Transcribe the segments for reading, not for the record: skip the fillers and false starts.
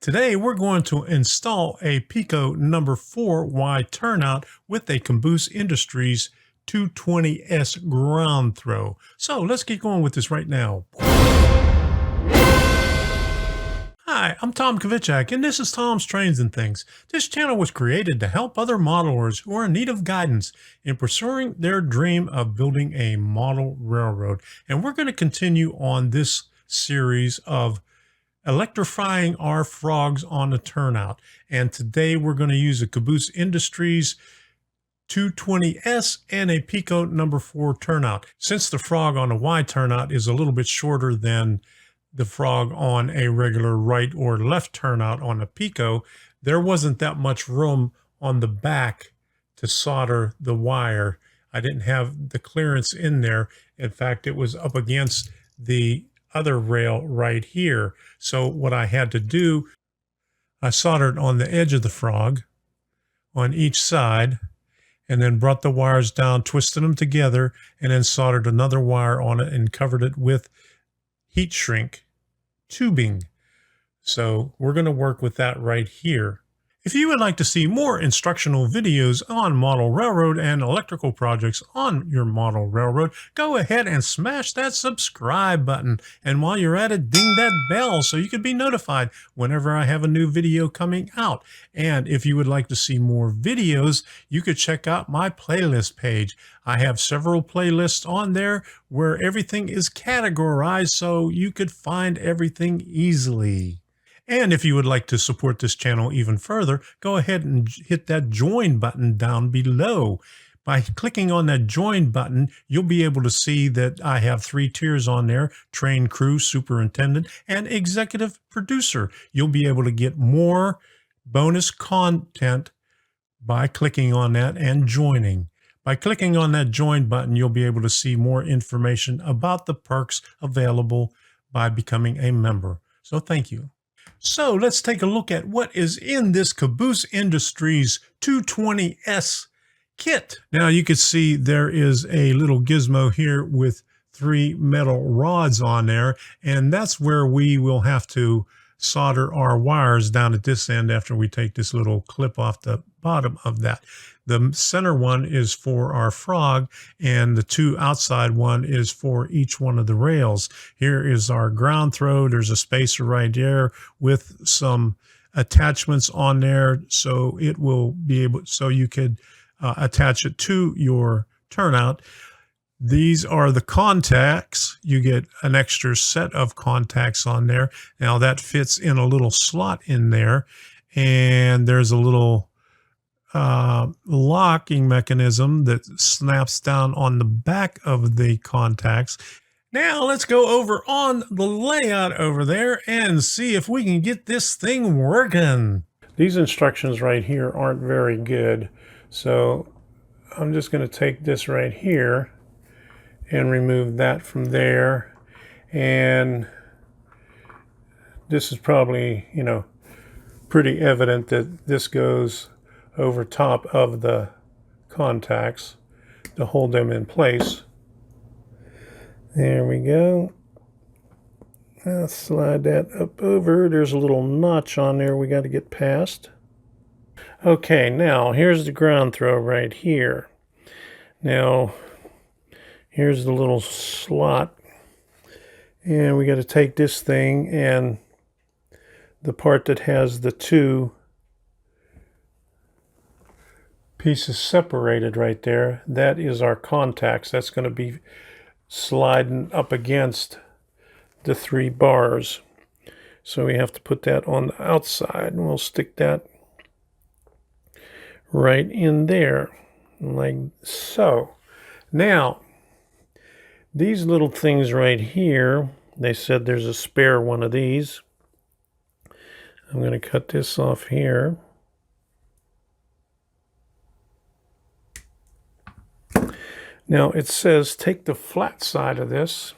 Today we're going to install a Pico number 4Y turnout with a Caboose Industries 220S ground throw. So let's get going with this right now. Hi, I'm Tom Kovichak, and this is Tom's Trains and Things. This channel was created to help other modelers who are in need of guidance in pursuing their dream of building a model railroad. And we're going to continue on this series of electrifying our frogs on the turnout. And today we're going to use a Caboose Industries 220S and a Pico number 4 turnout. Since the frog on a Y turnout is a little bit shorter than the frog on a regular right or left turnout on a Pico, there wasn't that much room on the back to solder the wire. I didn't have the clearance in there. In fact, it was up against the other rail right here. So what I had to do, I soldered on the edge of the frog on each side, and then brought the wires down, twisted them together, and then soldered another wire on it and covered it with heat shrink tubing. So we're going to work with that right here. If you would like to see more instructional videos on model railroad and electrical projects on your model railroad, go ahead and smash that subscribe button. And while you're at it, ding that bell so you can be notified whenever I have a new video coming out. And if you would like to see more videos, you could check out my playlist page. I have several playlists on there where everything is categorized so you could find everything easily. And if you would like to support this channel even further, go ahead and hit that join button down below. By clicking on that join button, you'll be able to see that I have 3 tiers on there: train, crew, superintendent, and executive producer. You'll be able to get more bonus content by clicking on that and joining. By clicking on that join button, you'll be able to see more information about the perks available by becoming a member. So thank you. So let's take a look at what is in this Caboose Industries 220S kit. Now you can see there is a little gizmo here with 3 metal rods on there, and that's where we will have to solder our wires down at this end after we take this little clip off the bottom of that. The center one is for our frog, and the 2 outside one is for each one of the rails. Here is our ground throw. There's a spacer right there with some attachments on there, so it will be able, so you could attach it to your turnout. These are the contacts. You get an extra set of contacts on there. Now that fits in a little slot in there, and there's a little locking mechanism that snaps down on the back of the contacts. Now let's go over on the layout over there and see if we can get this thing working. These instructions right here aren't very good, so I'm just going to take this right here and remove that from there. And this is probably, pretty evident that this goes over top of the contacts to hold them in place. There we go. I'll slide that up over. There's a little notch on there we got to get past. Okay, now here's the ground throw right here. Now here's the little slot, and we got to take this thing, and the part that has the 2 pieces separated right there, that is our contacts. That's going to be sliding up against the 3 bars. So we have to put that on the outside, and we'll stick that right in there, like so. Now, these little things right here, they said there's a spare one of these. I'm going to cut this off here. Now it says take the flat side of this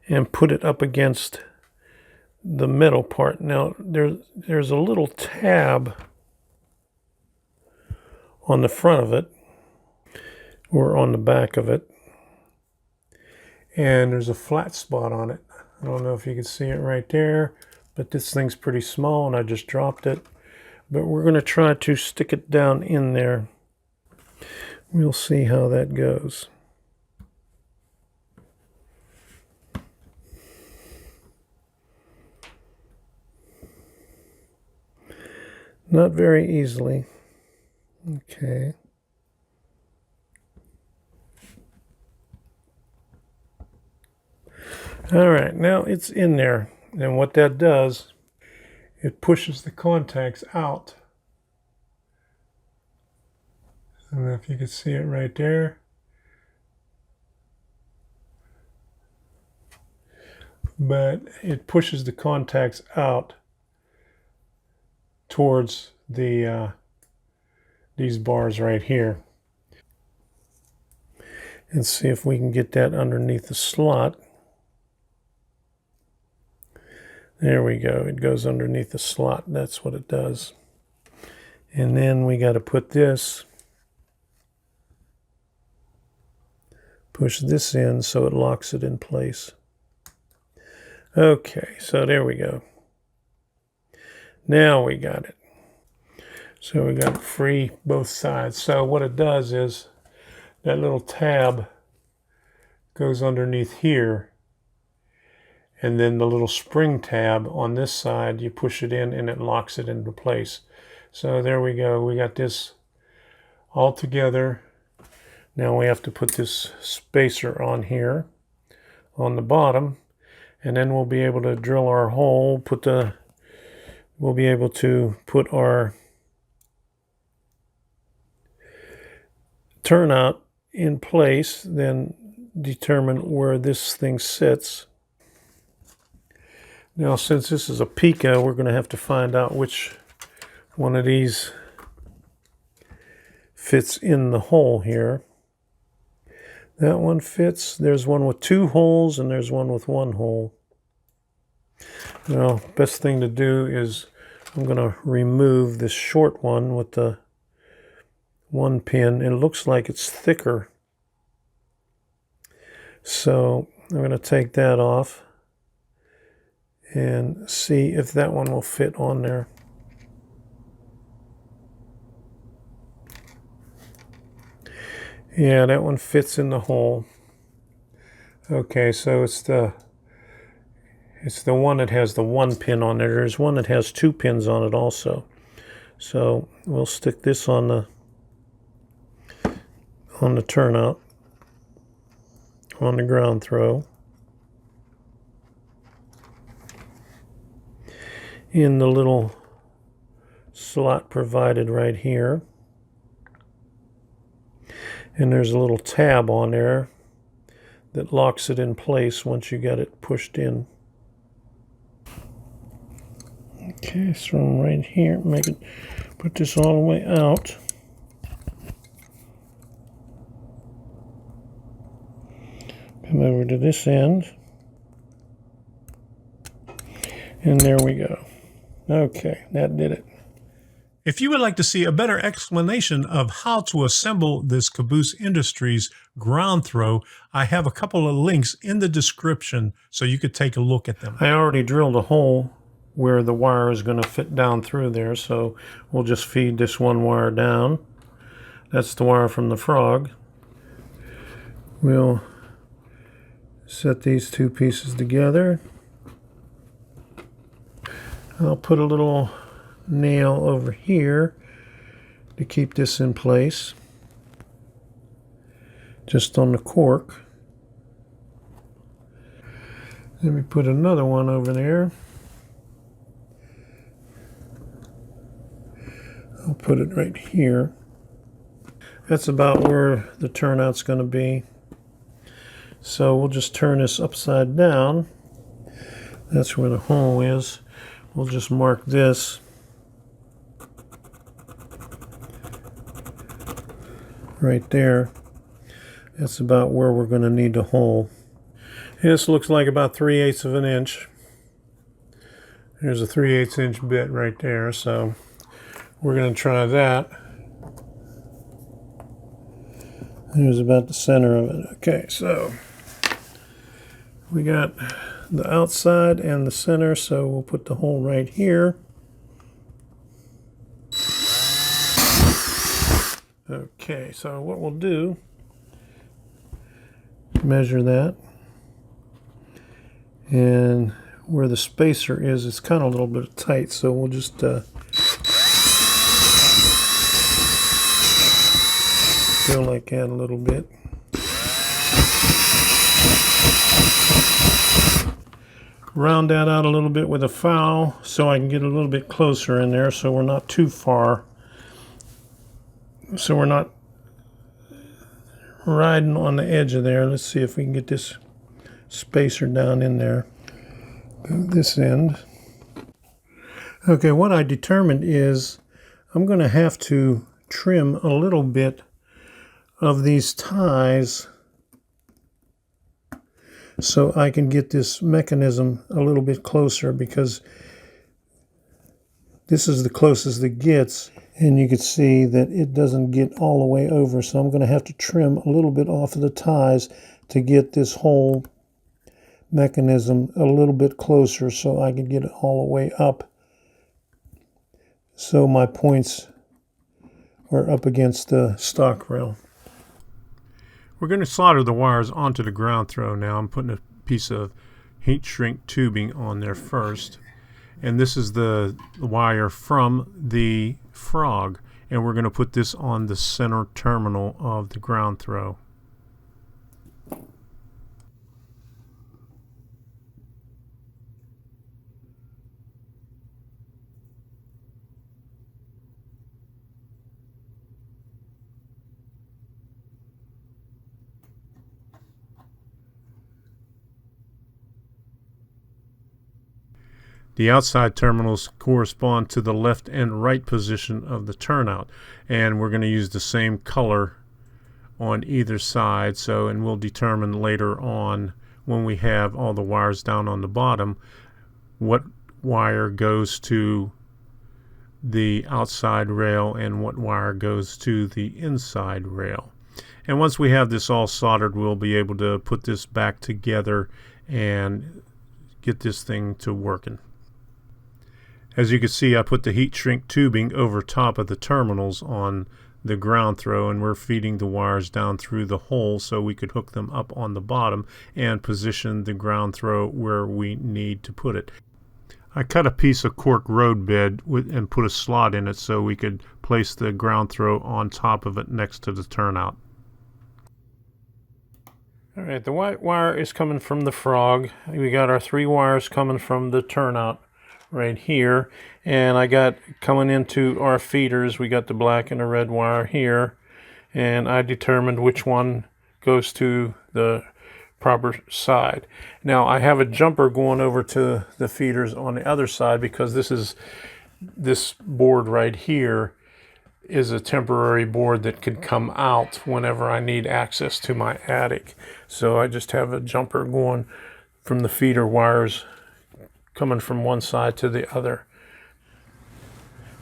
and put it up against the metal part. Now there's a little tab on the front of it, or on the back of it, and there's a flat spot on it. I don't know if you can see it right there, but this thing's pretty small and I just dropped it. But we're going to try to stick it down in there. We'll see how that goes. Not very easily. Okay. All right, now it's in there. And what that does, it pushes the contacts out. I don't know if you can see it right there. But it pushes the contacts out towards the these bars right here. And see if we can get that underneath the slot. There we go. It goes underneath the slot. That's what it does. And then we got to put this, push this in so it locks it in place. Okay, so there we go. Now we got it. So we got it free both sides. So what it does is that little tab goes underneath here, and then the little spring tab on this side, you push it in and it locks it into place. So there we go. We got this all together. Now we have to put this spacer on here on the bottom, and then we'll be able to drill our hole, we'll be able to put our turnout in place, then determine where this thing sits. Now, since this is a Pica, we're going to have to find out which one of these fits in the hole here. That one fits. There's one with 2 holes and there's one with 1 hole. Now, best thing to do is I'm going to remove this short one with the 1 pin. It looks like it's thicker. So I'm going to take that off and see if that one will fit on there. Yeah, that one fits in the hole. Okay, so it's the one that has the 1 pin on there. There's one that has 2 pins on it also. So we'll stick this on the turnout, on the ground throw, in the little slot provided right here. And there's a little tab on there that locks it in place once you got it pushed in. Okay, so I'm right here, put this all the way out. Come over to this end. And there we go. Okay, that did it. If you would like to see a better explanation of how to assemble this Caboose Industries ground throw, I have a couple of links in the description so you could take a look at them. I already drilled a hole where the wire is going to fit down through there, so we'll just feed this one wire down. That's the wire from the frog. We'll set these 2 pieces together. I'll put a little nail over here to keep this in place, just on the cork. Let me put another one over there. I'll put it right here. That's about where the turnout's going to be. So we'll just turn this upside down. That's where the hole is. We'll just mark this right there. That's about where we're going to need the hole. This looks like about 3/8 of an inch. There's a 3/8 inch bit right there, so we're going to try that. There's about the center of it. Okay, so we got the outside and the center, so we'll put the hole right here. Okay, so what we'll do, measure that, and where the spacer is, it's kind of a little bit tight, so we'll just go like that a little bit. Round that out a little bit with a file so I can get a little bit closer in there so we're not too far. So we're not riding on the edge of there. Let's see if we can get this spacer down in there. This end. Okay, what I determined is I'm going to have to trim a little bit of these ties so I can get this mechanism a little bit closer, because this is the closest it gets, and you can see that it doesn't get all the way over, so I'm going to have to trim a little bit off of the ties to get this whole mechanism a little bit closer so I can get it all the way up so my points are up against the stock rail. We're going to solder the wires onto the ground throw now. I'm putting a piece of heat shrink tubing on there first. And this is the wire from the frog. And we're going to put this on the center terminal of the ground throw. The outside terminals correspond to the left and right position of the turnout, and we're going to use the same color on either side. And we'll determine later on, when we have all the wires down on the bottom, what wire goes to the outside rail and what wire goes to the inside rail. And once we have this all soldered, we'll be able to put this back together and get this thing to working. As you can see, I put the heat shrink tubing over top of the terminals on the ground throw, and we're feeding the wires down through the hole so we could hook them up on the bottom and position the ground throw where we need to put it. I cut a piece of cork road bed and put a slot in it so we could place the ground throw on top of it next to the turnout. All right, the white wire is coming from the frog. We got our 3 wires coming from the turnout right here, and I got coming into our feeders, we got the black and the red wire here, and I determined which one goes to the proper side. Now I have a jumper going over to the feeders on the other side, because this board right here is a temporary board that could come out whenever I need access to my attic. So I just have a jumper going from the feeder wires coming from one side to the other.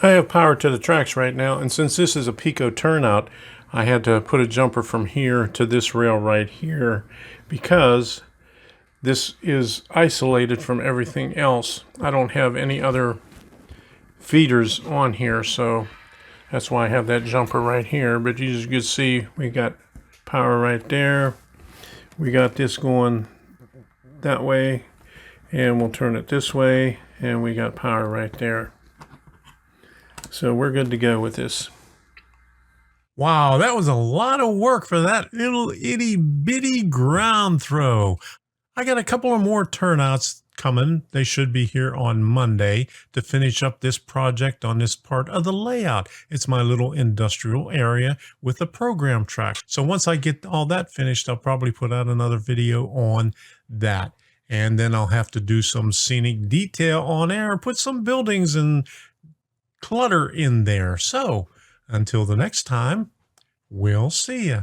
I have power to the tracks right now, and since this is a Pico turnout, I had to put a jumper from here to this rail right here, because this is isolated from everything else. I don't have any other feeders on here, so that's why I have that jumper right here. But you can see we got power right there. We got this going that way, and we'll turn it this way, and we got power right there. So we're good to go with this. Wow, that was a lot of work for that little itty bitty ground throw. I got a couple of more turnouts coming. They should be here on Monday to finish up this project on this part of the layout. It's my little industrial area with a program track. So once I get all that finished, I'll probably put out another video on that. And then I'll have to do some scenic detail on air, put some buildings and clutter in there. So until the next time, we'll see ya.